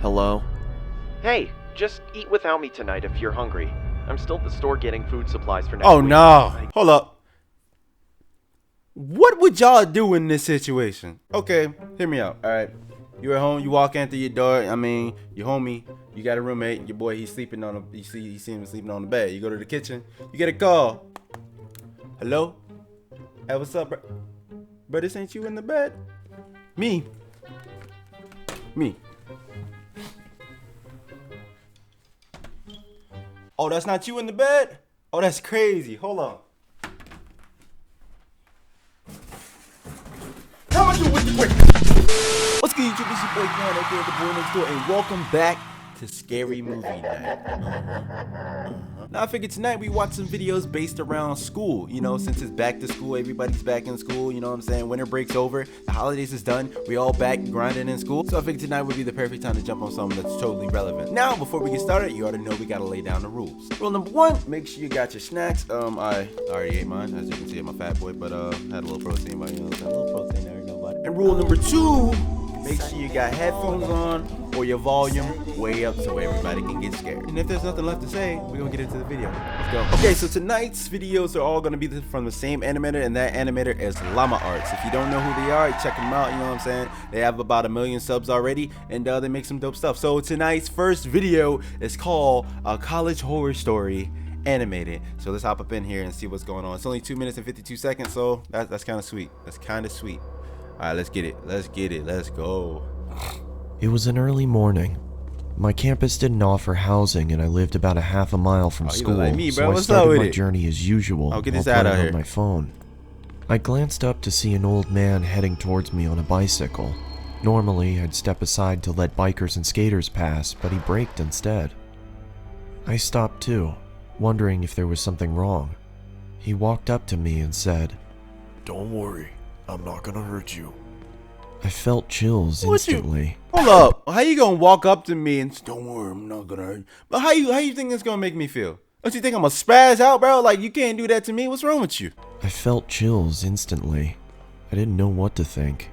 Hello? Hey, just eat without me tonight if you're hungry. I'm still at the store getting food supplies for next Oh week. no. Hold up. What would y'all do in this situation? Okay, hear me out. All right. You at home, you walk in through your door. I mean, your homie, you got a roommate, your boy, he's sleeping on the, you see him sleeping on the bed. You go to the kitchen, you get a call. Hello? Hey, what's up, bro? Bro, this ain't you in the bed? Me. Oh, that's not you in the bed? Oh, that's crazy. Hold on. How much you with the quick? What's good, YouTube? It's your boy Quan, aka the boy next door, and welcome back to Scary Movie Night. Now, I figured tonight we watch some videos based around school. You know, since it's back to school, everybody's back in school. You know what I'm saying? Winter break's over, the holidays is done, we all back grinding in school. So I figured tonight would be the perfect time to jump on something that's totally relevant. Now, before we get started, you already know we gotta lay down the rules. Rule number one: make sure you got your snacks. I already ate mine, as you can see, I'm a fat boy, but had a little protein, but you know, a little protein there, nobody. And rule number two: make sure you got headphones on or your volume way up so everybody can get scared. And if there's nothing left to say, we're gonna get into the video. Let's go. Okay, so tonight's videos are all gonna be from the same animator, and that animator is Llama Arts. If you don't know who they are, check them out, you know what I'm saying? They have about 1 million subs already, and they make some dope stuff. So tonight's first video is called A College Horror Story Animated. So let's hop up in here and see what's going on. It's only 2 minutes and 52 seconds, so that's kind of sweet. That's kind of sweet. All right, let's get it. Let's go. It was an early morning. My campus didn't offer housing, and I lived about a half a mile from you school, look like me, bro. so I What's up started with my it? journey as usual Oh, get while this out playing of on here. my phone. I glanced up to see an old man heading towards me on a bicycle. Normally, I'd step aside to let bikers and skaters pass, but he braked instead. I stopped too, wondering if there was something wrong. He walked up to me and said, "Don't worry, I'm not gonna hurt you." I felt chills What you- instantly. Hold up. How you gonna walk up to me and say, "Don't worry, I'm not gonna hurt you"? But how you think it's gonna make me feel? Don't you think I'm gonna spaz out, bro? Like, you can't do that to me. What's wrong with you? I felt chills instantly. I didn't know what to think.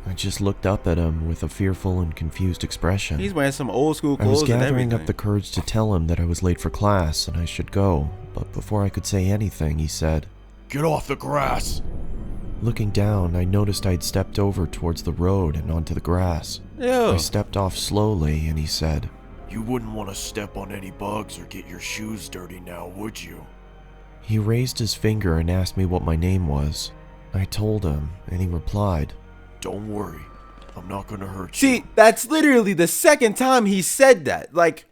I just looked up at him with a fearful and confused expression. He's wearing some old school I was clothes and gathering everything. up the courage to tell him that I was late for class and I should go, but before I could say anything, he said, Get off the grass! Looking down, I noticed I'd stepped over towards the road and onto the grass. Yo. I stepped off slowly and he said, You wouldn't want to step on any bugs or get your shoes dirty now, would you? He raised his finger and asked me what my name was. I told him, and he replied, Don't worry, I'm not gonna hurt See, you. that's literally the second time he said that. Like,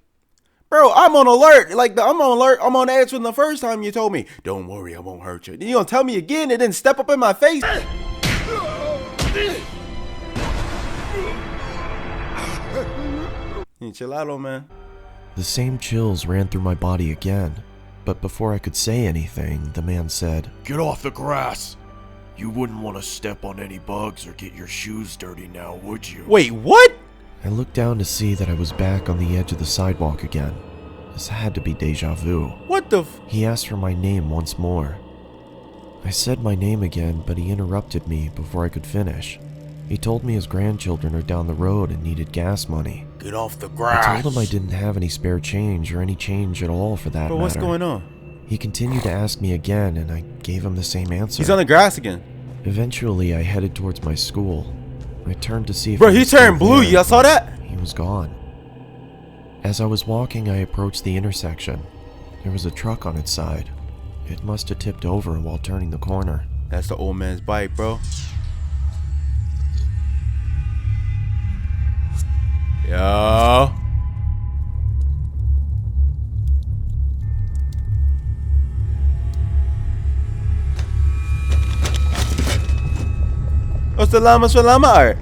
bro, I'm on alert. Like, I'm on alert. I'm on edge from the first time you told me, "Don't worry, I won't hurt you." Then you gonna tell me again and then step up in my face? You chill out, old man. The same chills ran through my body again, but before I could say anything, the man said, Get off the grass! You wouldn't want to step on any bugs or get your shoes dirty now, would you? Wait, what? I looked down to see that I was back on the edge of the sidewalk again. This had to be deja vu. What the f- He asked for my name once more. I said my name again, but he interrupted me before I could finish. He told me his grandchildren are down the road and needed gas money. Get off the I grass. told him I didn't have any spare change or any change at all for that Bro, matter. what's going on? He continued to ask me again, and I gave him the same answer. He's on the grass again. Eventually, I headed towards my school. I turned to see if Bro, he he was still turned blue. there, Y'all saw that? He was gone. As I was walking, I approached the intersection. There was a truck on its side. It must have tipped over while turning the corner. That's the old man's bike, bro. Yo. What's the llamas for llama art?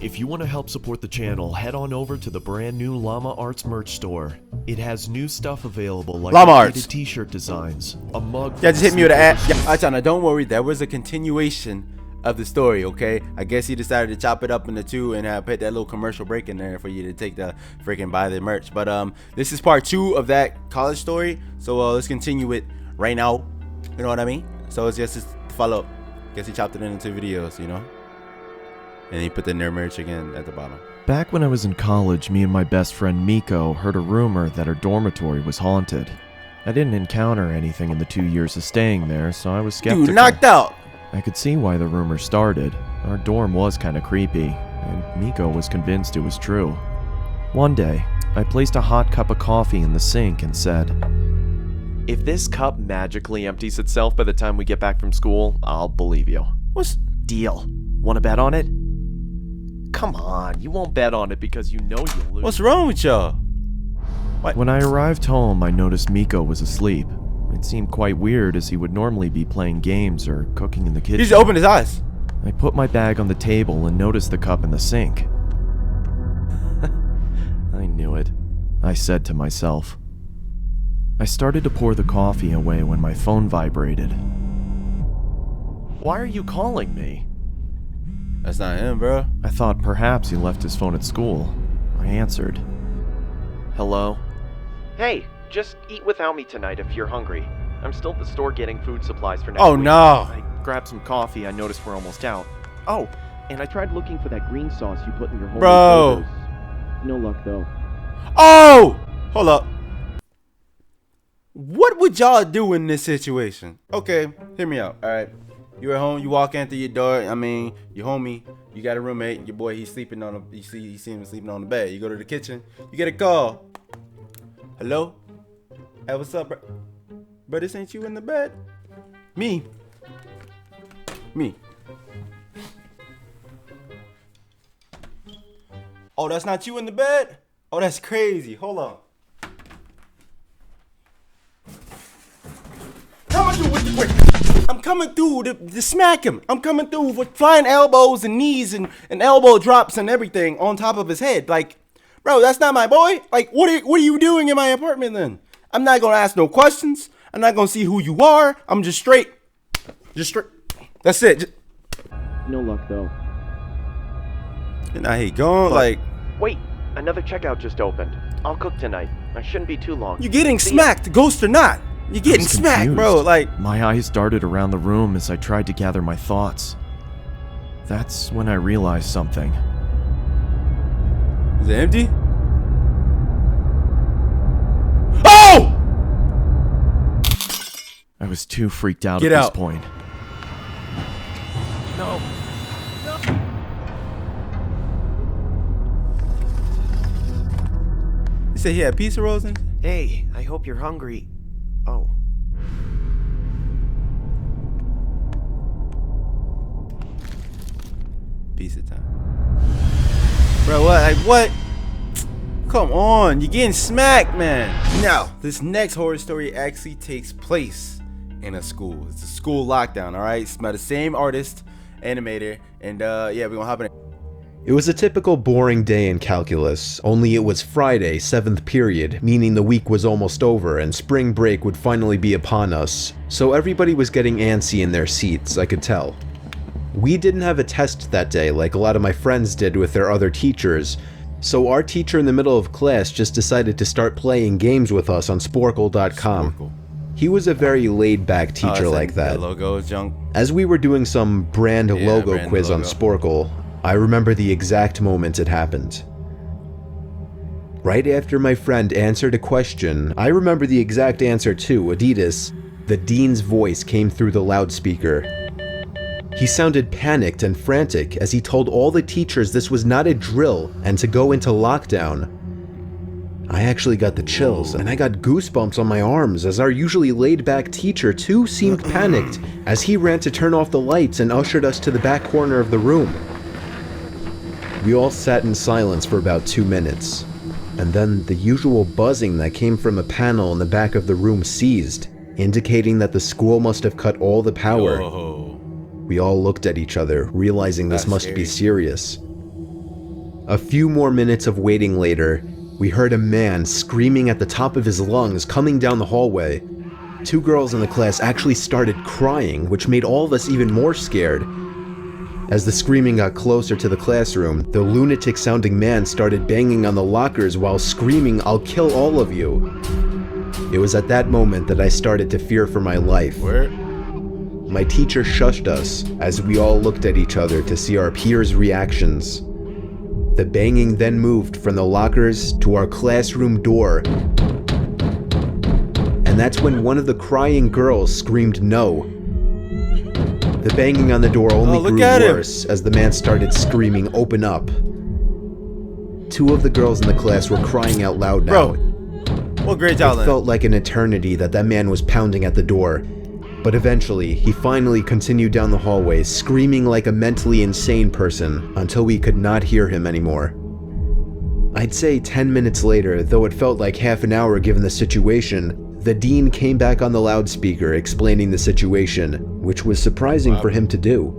If you want to help support the channel, head on over to the brand new Llama Arts merch store. It has new stuff available like Llama updated Arts. t-shirt designs, a mug. Yeah, just hit me with an ad. ad. Yeah, Achana, don't worry. There was a continuation of the story, okay? I guess he decided to chop it up into two and put that little commercial break in there for you to take the freaking buy the merch. But this is part 2 of that college story. So let's continue it right now. You know what I mean? So it's just follow up. Guess he chopped it into 2 videos, you know? And he put the nerd merch again at the bottom. Back when I was in college, me and my best friend Miko heard a rumor that our dormitory was haunted. I didn't encounter anything in the 2 years of staying there, so I was skeptical. Dude, knocked out! I could see why the rumor started. Our dorm was kinda creepy, and Miko was convinced it was true. One day, I placed a hot cup of coffee in the sink and said, If this cup magically empties itself by the time we get back from school, I'll believe you. What's... Deal. Wanna bet on it? Come on, you won't bet on it because you know you'll lose. What's wrong with y'all? When I arrived home, I noticed Miko was asleep. It seemed quite weird as he would normally be playing games or cooking in the kitchen. He just opened his eyes. I put my bag on the table and noticed the cup in the sink. I knew it, I said to myself. I started to pour the coffee away when my phone vibrated. Why are you calling me? That's not him, bro. I thought perhaps he left his phone at school. I answered. Hello? Hey, just eat without me tonight if you're hungry. I'm still at the store getting food supplies for next week. Oh, no. I grabbed some coffee. I noticed we're almost out. Oh, and I tried looking for that green sauce you put in your homemade Bro. burgers. No luck, though. Oh! Hold up. What would y'all do in this situation? Okay, hear me out, alright? You at home, you walk in through your door, your homie, you got a roommate, your boy, he's sleeping on you see him sleeping on the bed. You go to the kitchen, you get a call. Hello? Hey, what's up, bro? Bro, this ain't you in the bed? Me. Oh, that's not you in the bed? Oh, that's crazy. Hold on. I'm coming through to smack him. I'm coming through with flying elbows and knees and elbow drops and everything on top of his head. Like, bro, that's not my boy. Like, what are you doing in my apartment then? I'm not gonna ask no questions. I'm not gonna see who you are. I'm just straight. That's it. No luck, though. And now he gone. Like, Wait, another checkout just opened. I'll cook tonight. I shouldn't be too long. you getting See smacked, ghost or not? You getting I was smacked, bro. confused. Like, My eyes darted around the room as I tried to gather my thoughts. That's when I realized something. is it empty? Oh! I was too freaked out Get at out. this point. No. You said he had pizza rolls in? Hey, I hope you're hungry. Oh. Pizza time. Bro, what? Like, what? Come on, you're getting smacked, man. Now, this next horror story actually takes place in a school. It's a school lockdown, all right? It's by the same artist, animator, and yeah, we're gonna hop in. It was a typical boring day in calculus, only it was Friday, 7th period, meaning the week was almost over and spring break would finally be upon us, so everybody was getting antsy in their seats, I could tell. We didn't have a test that day like a lot of my friends did with their other teachers, so our teacher in the middle of class just decided to start playing games with us on Sporkle.com. Sporkle. He was a very laid-back teacher it's like that. logo junk. As we were doing some brand logo brand quiz on logo. Sporkle, I remember the exact moment it happened. Right after my friend answered a question, I remember the exact answer too, Adidas. The dean's voice came through the loudspeaker. He sounded panicked and frantic as he told all the teachers this was not a drill and to go into lockdown. I actually got the chills and I got goosebumps on my arms as our usually laid-back teacher too seemed panicked as he ran to turn off the lights and ushered us to the back corner of the room. We all sat in silence for about 2 minutes, and then the usual buzzing that came from a panel in the back of the room ceased, indicating that the school must have cut all the power. Oh, We all looked at each other, realizing this That's must scary. be serious. A few more minutes of waiting later, we heard a man screaming at the top of his lungs coming down the hallway. 2 girls in the class actually started crying, which made all of us even more scared. As the screaming got closer to the classroom, the lunatic-sounding man started banging on the lockers while screaming, "I'll kill all of you." It was at that moment that I started to fear for my life. where? my teacher shushed us as we all looked at each other to see our peers' reactions. The banging then moved from the lockers to our classroom door. And that's when one of the crying girls screamed no. The banging on the door only grew worse as the man started screaming, "Open up." Two of the girls in the class were crying out loud now. Bro, what grade y'all in? It felt like an eternity that man was pounding at the door. But eventually, he finally continued down the hallway, screaming like a mentally insane person until we could not hear him anymore. I'd say 10 minutes later, though it felt like half an hour given the situation, the dean came back on the loudspeaker explaining the situation, which was surprising for him to do.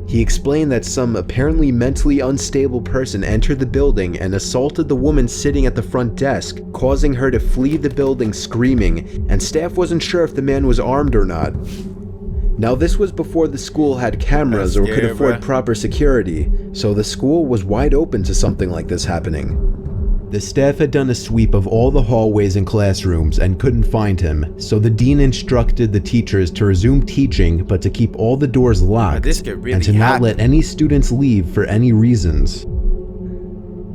He explained that some apparently mentally unstable person entered the building and assaulted the woman sitting at the front desk, causing her to flee the building screaming, and staff wasn't sure if the man was armed or not. Now this was before the school had cameras or could afford proper security, so the school was wide open to something like this happening. The staff had done a sweep of all the hallways and classrooms and couldn't find him, so the dean instructed the teachers to resume teaching but to keep all the doors locked and to not let any students leave for any reasons.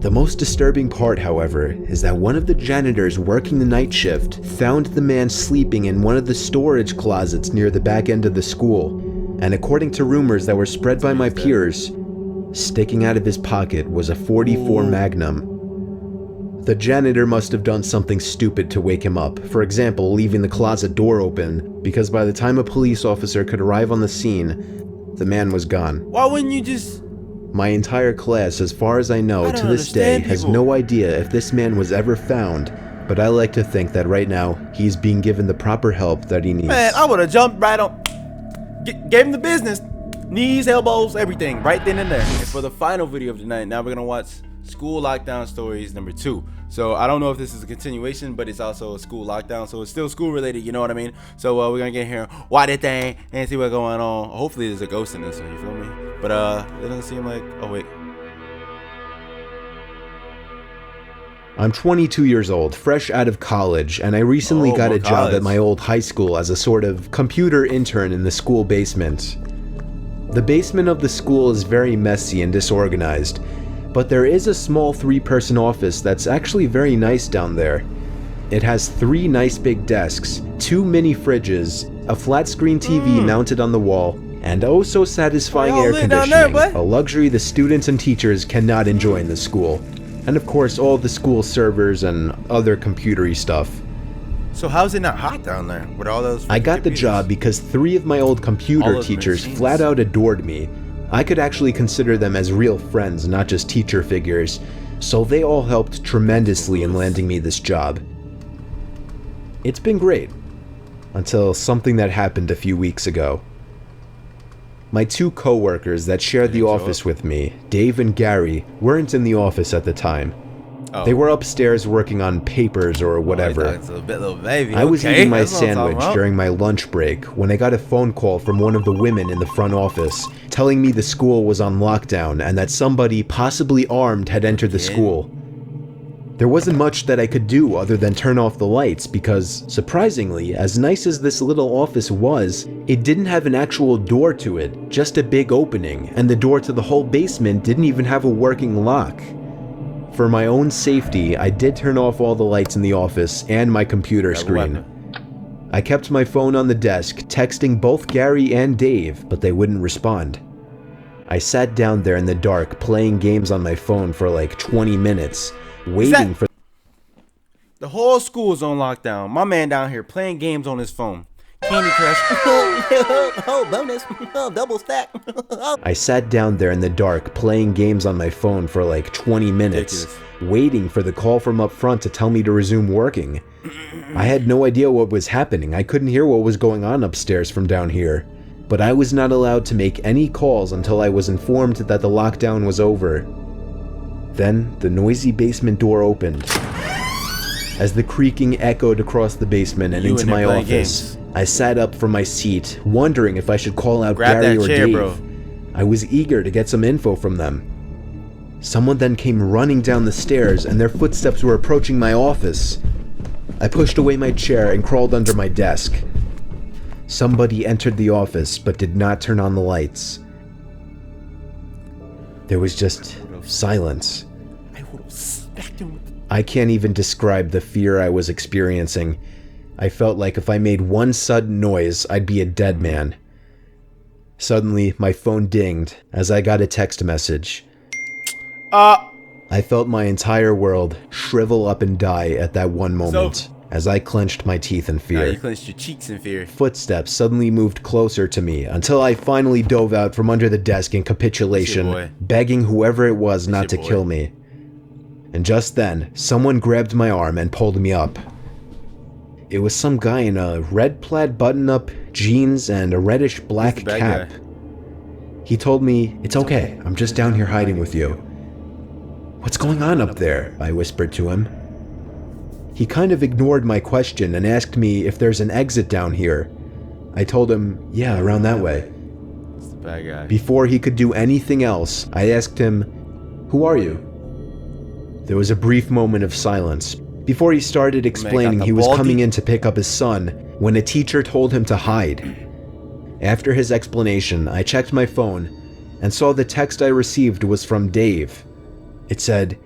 The most disturbing part, however, is that one of the janitors working the night shift found the man sleeping in one of the storage closets near the back end of the school, and according to rumors that were spread by my peers, sticking out of his pocket was a .44 Magnum. The janitor must have done something stupid to wake him up, for example, leaving the closet door open, because by the time a police officer could arrive on the scene, the man was gone. Why wouldn't you just... My entire class, as far as I know, to this day, has no idea if this man was ever found, but I like to think that right now, he's being given the proper help that he needs. Man, I would have jumped right on... Gave him the business. Knees, elbows, everything, right then and there. And for the final video of the night, now we're going to watch School Lockdown Stories number 2. So I don't know if this is a continuation, but it's also a school lockdown, so it's still school related, you know what I mean? So we're gonna get here, why that thing, and see what's going on. Hopefully there's a ghost in this one, you feel me? But it doesn't seem like, oh wait. I'm 22 years old, fresh out of college, and I recently got a job at my old high school as a sort of computer intern in the school basement. The basement of the school is very messy and disorganized, but there is a small 3-person office that's actually very nice down there. It has 3 nice big desks, 2 mini fridges, a flat screen TV mounted on the wall, and oh so satisfying air conditioning, a luxury the students and teachers cannot enjoy in the school. And of course all the school servers and other computery stuff. So how's it not hot down there with all those... I got the job because 3 of my old computer teachers flat out adored me. I could actually consider them as real friends, not just teacher figures, so they all helped tremendously in landing me this job. It's been great, until something that happened a few weeks ago. My 2 co-workers that shared the office with me, Dave and Gary, weren't in the office at the time. They were upstairs working on papers or whatever. I was eating my sandwich during my lunch break when I got a phone call from one of the women in the front office telling me the school was on lockdown and that somebody, possibly armed, had entered the school. There wasn't much that I could do other than turn off the lights because, surprisingly, as nice as this little office was, it didn't have an actual door to it, just a big opening, and the door to the whole basement didn't even have a working lock. For my own safety, I did turn off all the lights in the office and my computer screen. I kept my phone on the desk, texting both Gary and Dave, but they wouldn't respond. I sat down there in the dark, playing games on my phone for like 20 minutes, waiting for... The whole school's on lockdown. My man down here playing games on his phone. Candy Crush. Oh, bonus. Double stack. I sat down there in the dark, playing games on my phone for like 20 minutes, waiting for the call from up front to tell me to resume working. I had no idea what was happening. I couldn't hear what was going on upstairs from down here. But I was not allowed to make any calls until I was informed that the lockdown was over. Then, the noisy basement door opened. As the creaking echoed across the basement and into my office, I sat up from my seat, wondering if I should call out Gary or Dave. Bro. I was eager to get some info from them. Someone then came running down the stairs and their footsteps were approaching my office. I pushed away my chair and crawled under my desk. somebody entered the office but did not turn on the lights. There was just silence. I would have smacked him with the... I can't even describe the fear I was experiencing. I felt like if I made one sudden noise, I'd be a dead man. Suddenly, my phone dinged as I got a text message. I felt my entire world shrivel up and die at that one moment as I clenched my teeth in Nah, fear. you clenched your cheeks in fear. Footsteps suddenly moved closer to me until I finally dove out from under the desk in It's your boy. capitulation, begging whoever it was not to your boy. kill me. And just then, someone grabbed my arm and pulled me up. It was some guy in a red plaid button-up, jeans, and a reddish-black He's the bad cap. guy. He told me, "It's okay, I'm just down here hiding with you." "What's going on up there?" I whispered to him. He kind of ignored my question and asked me if there's an exit down here. I told him, "Yeah, around that way." It's the bad guy. Before he could do anything else, I asked him, "Who are you?" There was a brief moment of silence before he started explaining the he was baldy. coming in to pick up his son when a teacher told him to hide. After his explanation, I checked my phone and saw the text I received was from Dave. It said,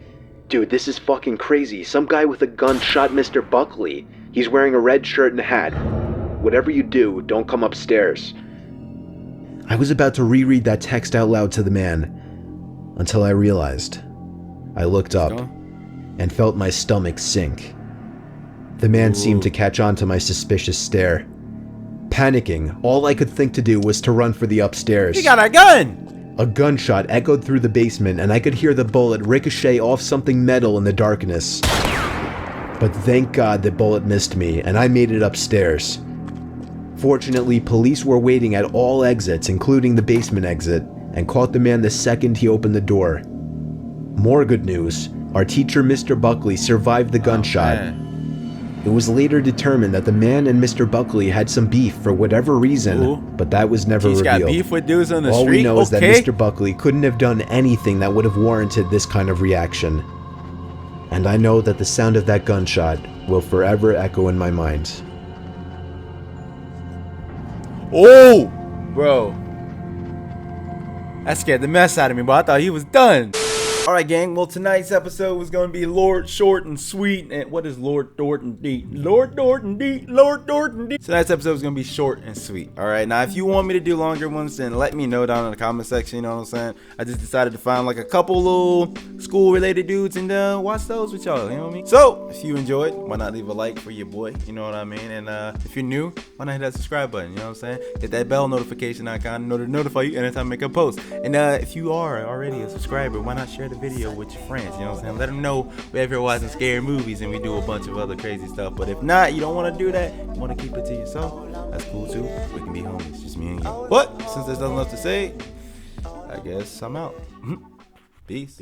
"Dude, this is fucking crazy. Some guy with a gun shot Mr. Buckley. He's wearing a red shirt and a hat. Whatever you do, don't come upstairs." I was about to reread that text out loud to the man until I realized. I looked up and felt my stomach sink. The man seemed to catch on to my suspicious stare. Panicking, all I could think to do was to run for the upstairs. He got a gun! A gunshot echoed through the basement and I could hear the bullet ricochet off something metal in the darkness. But thank God the bullet missed me and I made it upstairs. Fortunately, police were waiting at all exits, including the basement exit, and caught the man the second he opened the door. More good news, our teacher Mr. Buckley survived the gunshot. Man. It was later determined that the man and Mr. Buckley had some beef for whatever reason, Ooh. but that was never He's got revealed. beef with dudes on the All street? we know is that Okay. Mr. Buckley couldn't have done anything that would have warranted this kind of reaction. And I know that the sound of that gunshot will forever echo in my mind. Oh! Bro. That scared the mess out of me, but I thought he was done. Alright, gang. Well, tonight's episode was going to be short and sweet. And what is Lord Dorton D? Lord Dorton D. Lord Dorton D. Tonight's episode is going to be short and sweet. Alright, now if you want me to do longer ones, then let me know down in the comment section. You know what I'm saying? I just decided to find like a couple little school related dudes and watch those with y'all. You know what I mean? So, if you enjoyed, why not leave a like for your boy? You know what I mean? And if you're new, why not hit that subscribe button? You know what I'm saying? Hit that bell notification icon to notify you anytime I make a post. And if you are already a subscriber, why not share the video with your friends? You know what I'm saying? Let them know we're here watching scary movies and we do a bunch of other crazy stuff. But if not, you don't want to do that, you want to keep it to yourself, that's cool too. We can be homies, just me and you. But since there's nothing else to say, I guess I'm out. Peace.